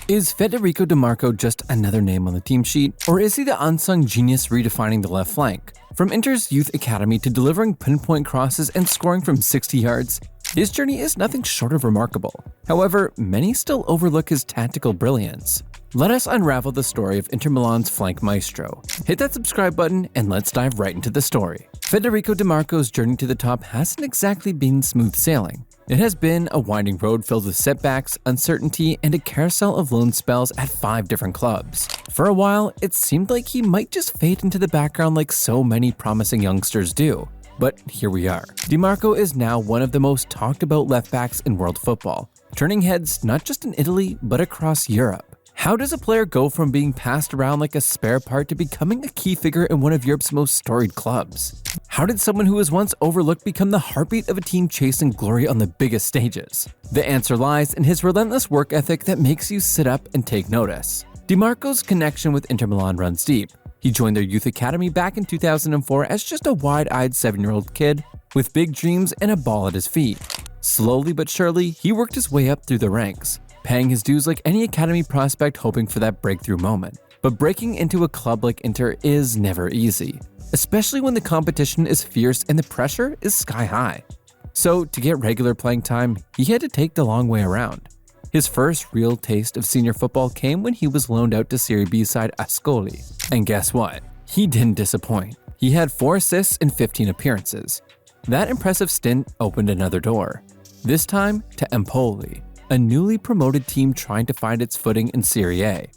Is Federico Dimarco just another name on the team sheet, or is he the unsung genius redefining the left flank? From Inter's youth academy to delivering pinpoint crosses and scoring from 60 yards, his journey is nothing short of remarkable. However, many still overlook his tactical brilliance. Let us unravel the story of Inter Milan's flank maestro. Hit that subscribe button and let's dive right into the story. Federico Dimarco's journey to the top hasn't exactly been smooth sailing. It has been a winding road filled with setbacks, uncertainty, and a carousel of loan spells at 5 different clubs. For a while, it seemed like he might just fade into the background like so many promising youngsters do. But here we are. Dimarco is now one of the most talked about left backs in world football, turning heads not just in Italy, but across Europe. How does a player go from being passed around like a spare part to becoming a key figure in one of Europe's most storied clubs? How did someone who was once overlooked become the heartbeat of a team chasing glory on the biggest stages? The answer lies in his relentless work ethic that makes you sit up and take notice. Dimarco's connection with Inter Milan runs deep. He joined their youth academy back in 2004 as just a wide-eyed 7-year-old kid with big dreams and a ball at his feet. Slowly but surely, he worked his way up through the ranks, paying his dues like any academy prospect hoping for that breakthrough moment. But breaking into a club like Inter is never easy, especially when the competition is fierce and the pressure is sky high. So to get regular playing time, he had to take the long way around. His first real taste of senior football came when he was loaned out to Serie B side Ascoli. And guess what? He didn't disappoint. He had 4 assists in 15 appearances. That impressive stint opened another door, this time to Empoli, a newly promoted team trying to find its footing in Serie A.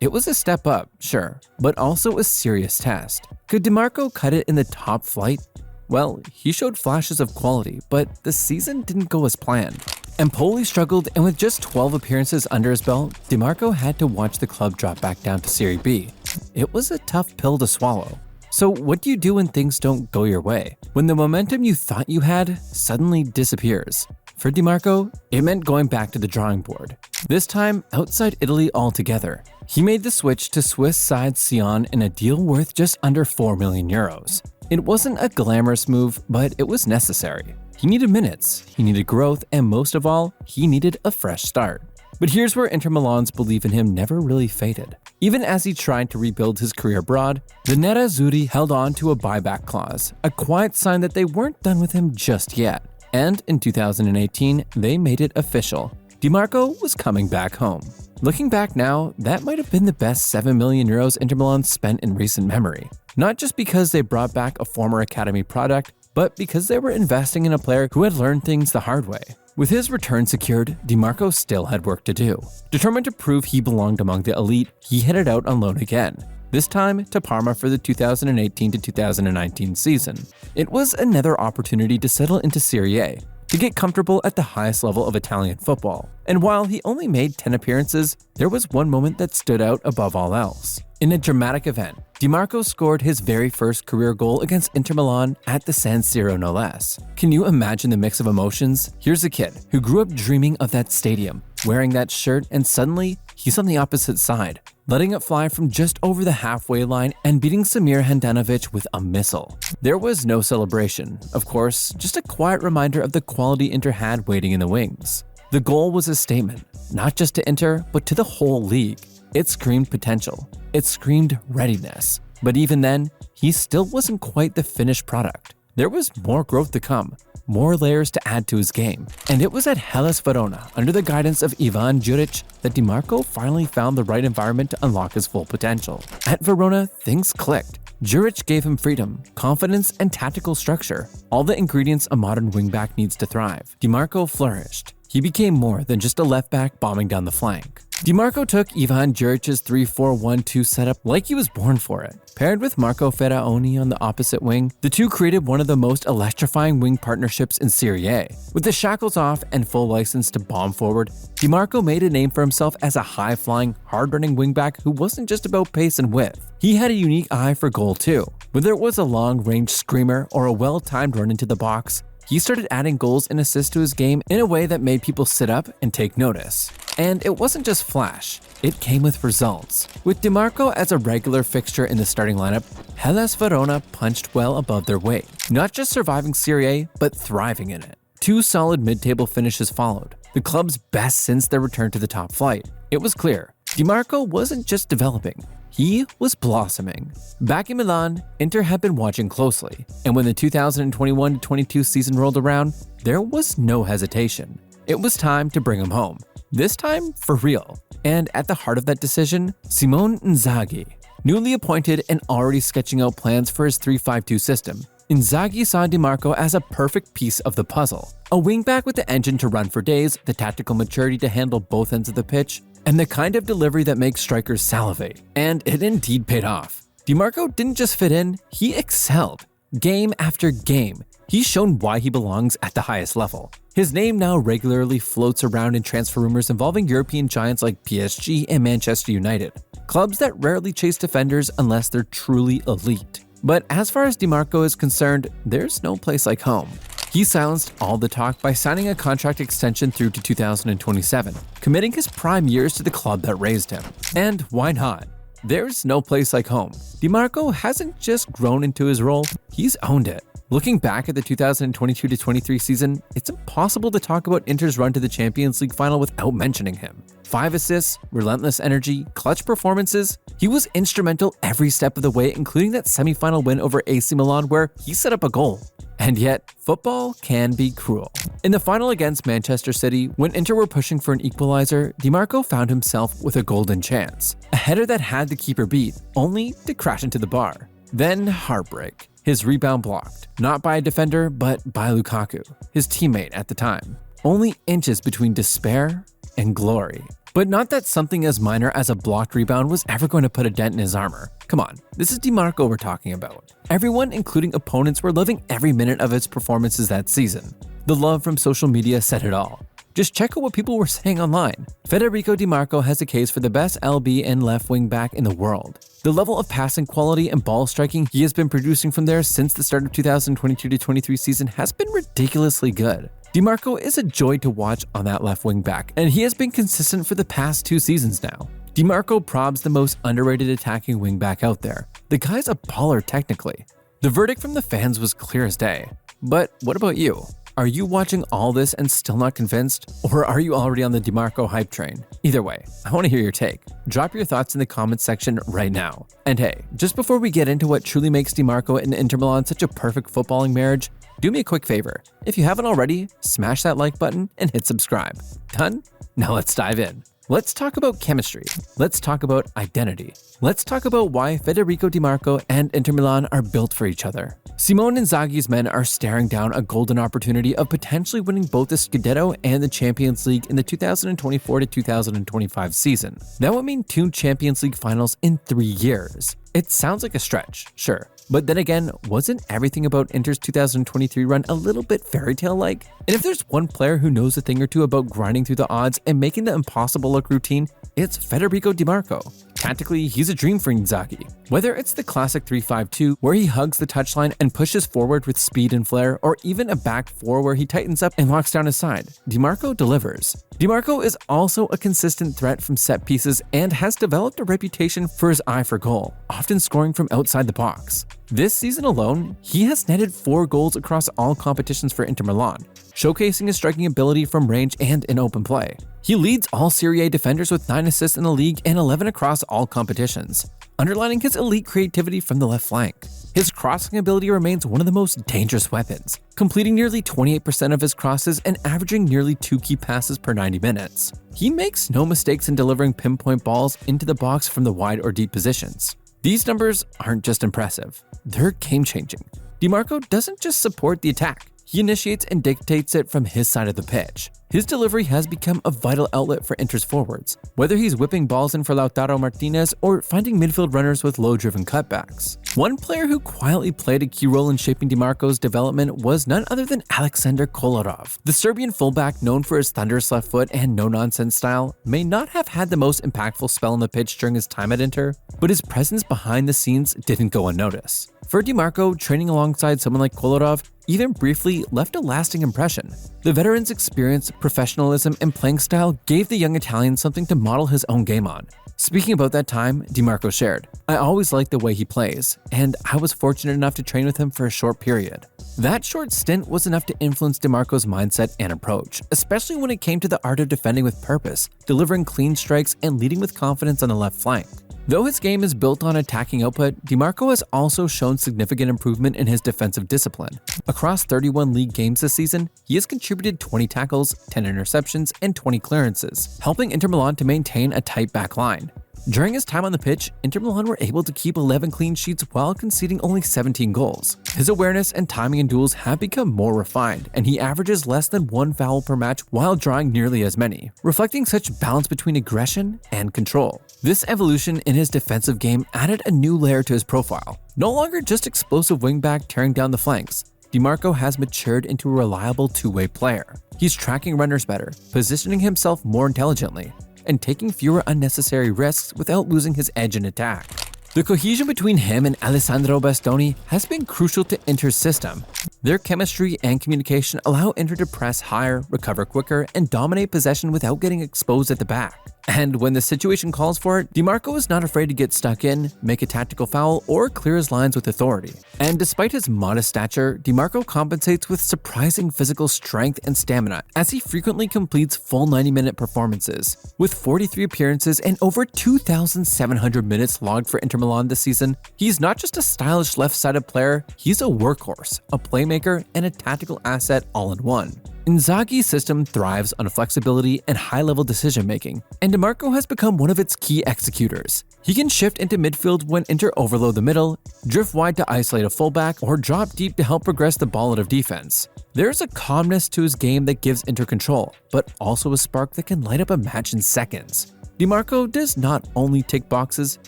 It was a step up, sure, but also a serious test. Could Dimarco cut it in the top flight? Well, he showed flashes of quality, but the season didn't go as planned. Empoli struggled, and with just 12 appearances under his belt, Dimarco had to watch the club drop back down to Serie B. It was a tough pill to swallow. So what do you do when things don't go your way? When the momentum you thought you had suddenly disappears? For Dimarco, it meant going back to the drawing board, this time outside Italy altogether. He made the switch to Swiss side Sion in a deal worth just under 4 million euros. It wasn't a glamorous move, but it was necessary. He needed minutes, he needed growth, and most of all, he needed a fresh start. But here's where Inter Milan's belief in him never really faded. Even as he tried to rebuild his career abroad, the Nerazzurri held on to a buyback clause, a quiet sign that they weren't done with him just yet. And in 2018, they made it official. Dimarco was coming back home. Looking back now, that might have been the best 7 million euros Inter Milan spent in recent memory. Not just because they brought back a former academy product, but because they were investing in a player who had learned things the hard way. With his return secured, Dimarco still had work to do. Determined to prove he belonged among the elite, he headed out on loan again, this time to Parma for the 2018 to 2019 season. It was another opportunity to settle into Serie A, to get comfortable at the highest level of Italian football. And while he only made 10 appearances, there was one moment that stood out above all else. In a dramatic event, Dimarco scored his very first career goal against Inter Milan at the San Siro no less. Can you imagine the mix of emotions? Here's a kid who grew up dreaming of that stadium, wearing that shirt, and suddenly he's on the opposite side, letting it fly from just over the halfway line and beating Samir Handanovic with a missile. There was no celebration, of course, just a quiet reminder of the quality Inter had waiting in the wings. The goal was a statement, not just to Inter, but to the whole league. It screamed potential. It screamed readiness. But even then, he still wasn't quite the finished product. There was more growth to come, more layers to add to his game. And it was at Hellas Verona, under the guidance of Ivan Juric, that Dimarco finally found the right environment to unlock his full potential. At Verona, things clicked. Juric gave him freedom, confidence, and tactical structure, all the ingredients a modern wingback needs to thrive. Dimarco flourished. He became more than just a left back bombing down the flank. Dimarco took Ivan Juric's 3-4-1-2 setup like he was born for it. Paired with Marco Feraoni on the opposite wing, the two created one of the most electrifying wing partnerships in Serie A. With the shackles off and full license to bomb forward, Dimarco made a name for himself as a high-flying, hard-running wingback who wasn't just about pace and width. He had a unique eye for goal too. Whether it was a long-range screamer or a well-timed run into the box, he started adding goals and assists to his game in a way that made people sit up and take notice. And it wasn't just flash, it came with results. With Dimarco as a regular fixture in the starting lineup, Hellas Verona punched well above their weight, not just surviving Serie A, but thriving in it. 2 solid mid-table finishes followed, the club's best since their return to the top flight. It was clear, Dimarco wasn't just developing, he was blossoming. Back in Milan, Inter had been watching closely, and when the 2021-22 season rolled around, there was no hesitation. It was time to bring him home. This time, for real. And at the heart of that decision, Simone Inzaghi. Newly appointed and already sketching out plans for his 3-5-2 system, Inzaghi saw Dimarco as a perfect piece of the puzzle. A wingback with the engine to run for days, the tactical maturity to handle both ends of the pitch, and the kind of delivery that makes strikers salivate. And it indeed paid off. Dimarco didn't just fit in, he excelled. Game after game, he's shown why he belongs at the highest level. His name now regularly floats around in transfer rumors involving European giants like PSG and Manchester United, clubs that rarely chase defenders unless they're truly elite. But as far as Dimarco is concerned, there's no place like home. He silenced all the talk by signing a contract extension through to 2027, committing his prime years to the club that raised him. And why not? There's no place like home. Dimarco hasn't just grown into his role, he's owned it. Looking back at the 2022-23 season, it's impossible to talk about Inter's run to the Champions League final without mentioning him. 5 assists, relentless energy, clutch performances. He was instrumental every step of the way, including that semi-final win over AC Milan where he set up a goal. And yet, football can be cruel. In the final against Manchester City, when Inter were pushing for an equalizer, Dimarco found himself with a golden chance. A header that had the keeper beat, only to crash into the bar. Then heartbreak. His rebound blocked, not by a defender, but by Lukaku, his teammate at the time. Only inches between despair and glory. But not that something as minor as a blocked rebound was ever going to put a dent in his armor. Come on, this is Dimarco we're talking about. Everyone, including opponents, were loving every minute of his performances that season. The love from social media said it all. Just check out what people were saying online. Federico Dimarco has a case for the best LB and left wing back in the world. The level of passing quality and ball striking he has been producing from there since the start of 2022-23 season has been ridiculously good. Dimarco is a joy to watch on that left wing back, and he has been consistent for the past 2 seasons now. Dimarco probs the most underrated attacking wing back out there. The guy's a baller technically. The verdict from the fans was clear as day. But what about you? Are you watching all this and still not convinced? Or are you already on the Dimarco hype train? Either way, I want to hear your take. Drop your thoughts in the comments section right now. And hey, just before we get into what truly makes Dimarco and Inter Milan such a perfect footballing marriage, do me a quick favor. If you haven't already, smash that like button and hit subscribe. Done? Now let's dive in. Let's talk about chemistry. Let's talk about identity. Let's talk about why Federico Dimarco and Inter Milan are built for each other. Simone Inzaghi's men are staring down a golden opportunity of potentially winning both the Scudetto and the Champions League in the 2024-2025 season. That would mean 2 Champions League finals in 3 years. It sounds like a stretch, sure. But then again, wasn't everything about Inter's 2023 run a little bit fairy tale-like? And if there's one player who knows a thing or two about grinding through the odds and making the impossible look routine, it's Federico Dimarco. Tactically, he's a dream for Inzaghi. Whether it's the classic 3-5-2, where he hugs the touchline and pushes forward with speed and flair, or even a back 4 where he tightens up and locks down his side, Dimarco delivers. Dimarco is also a consistent threat from set pieces and has developed a reputation for his eye for goal, often scoring from outside the box. This season alone, he has netted 4 goals across all competitions for Inter Milan, showcasing his striking ability from range and in open play. He leads all Serie A defenders with 9 assists in the league and 11 across all competitions, underlining his elite creativity from the left flank. His crossing ability remains one of the most dangerous weapons, completing nearly 28% of his crosses and averaging nearly 2 key passes per 90 minutes. He makes no mistakes in delivering pinpoint balls into the box from the wide or deep positions. These numbers aren't just impressive, they're game-changing. Dimarco doesn't just support the attack, he initiates and dictates it from his side of the pitch. His delivery has become a vital outlet for Inter's forwards, whether he's whipping balls in for Lautaro Martinez or finding midfield runners with low-driven cutbacks. One player who quietly played a key role in shaping Dimarco's development was none other than Aleksandar Kolarov. The Serbian fullback, known for his thunderous left foot and no-nonsense style, may not have had the most impactful spell on the pitch during his time at Inter, but his presence behind the scenes didn't go unnoticed. For Dimarco, training alongside someone like Kolarov even briefly left a lasting impression. The veteran's experience, professionalism, and playing style gave the young Italian something to model his own game on. Speaking about that time, Dimarco shared, "I always liked the way he plays, and I was fortunate enough to train with him for a short period. That short stint was enough to influence Dimarco's mindset and approach, especially when it came to the art of defending with purpose, delivering clean strikes, and leading with confidence on the left flank. Though his game is built on attacking output, Dimarco has also shown significant improvement in his defensive discipline. Across 31 league games this season, he has contributed 20 tackles, 10 interceptions, and 20 clearances, helping Inter Milan to maintain a tight back line. During his time on the pitch, Inter Milan were able to keep 11 clean sheets while conceding only 17 goals. His awareness and timing in duels have become more refined, and he averages less than 1 foul per match while drawing nearly as many, reflecting such balance between aggression and control. This evolution in his defensive game added a new layer to his profile. No longer just explosive wingback tearing down the flanks, Dimarco has matured into a reliable two-way player. He's tracking runners better, positioning himself more intelligently, and taking fewer unnecessary risks without losing his edge in attack. The cohesion between him and Alessandro Bastoni has been crucial to Inter's system. Their chemistry and communication allow Inter to press higher, recover quicker, and dominate possession without getting exposed at the back. And when the situation calls for it, Dimarco is not afraid to get stuck in, make a tactical foul, or clear his lines with authority. And despite his modest stature, Dimarco compensates with surprising physical strength and stamina, as he frequently completes full 90-minute performances. With 43 appearances and over 2,700 minutes logged for Inter Milan this season, he's not just a stylish left-sided player, he's a workhorse, a playmaker, and a tactical asset all in one. Inzaghi's system thrives on flexibility and high-level decision-making, and Dimarco has become one of its key executors. He can shift into midfield when Inter overload the middle, drift wide to isolate a fullback, or drop deep to help progress the ball out of defense. There's a calmness to his game that gives Inter control, but also a spark that can light up a match in seconds. Dimarco does not only tick boxes,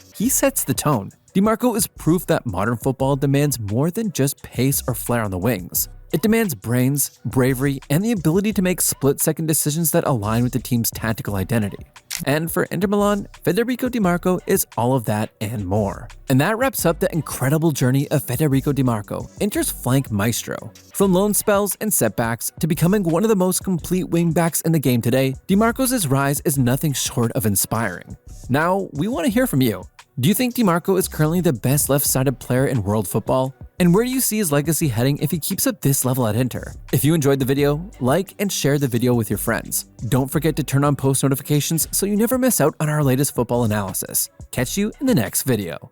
he sets the tone. Dimarco is proof that modern football demands more than just pace or flair on the wings. It demands brains, bravery, and the ability to make split-second decisions that align with the team's tactical identity. And for Inter Milan, Federico Dimarco is all of that and more. And that wraps up the incredible journey of Federico Dimarco, Inter's flank maestro. From loan spells and setbacks to becoming one of the most complete wingbacks in the game today, Dimarco's rise is nothing short of inspiring. Now, we want to hear from you. Do you think Dimarco is currently the best left-sided player in world football? And where do you see his legacy heading if he keeps up this level at Inter? If you enjoyed the video, like and share the video with your friends. Don't forget to turn on post notifications so you never miss out on our latest football analysis. Catch you in the next video.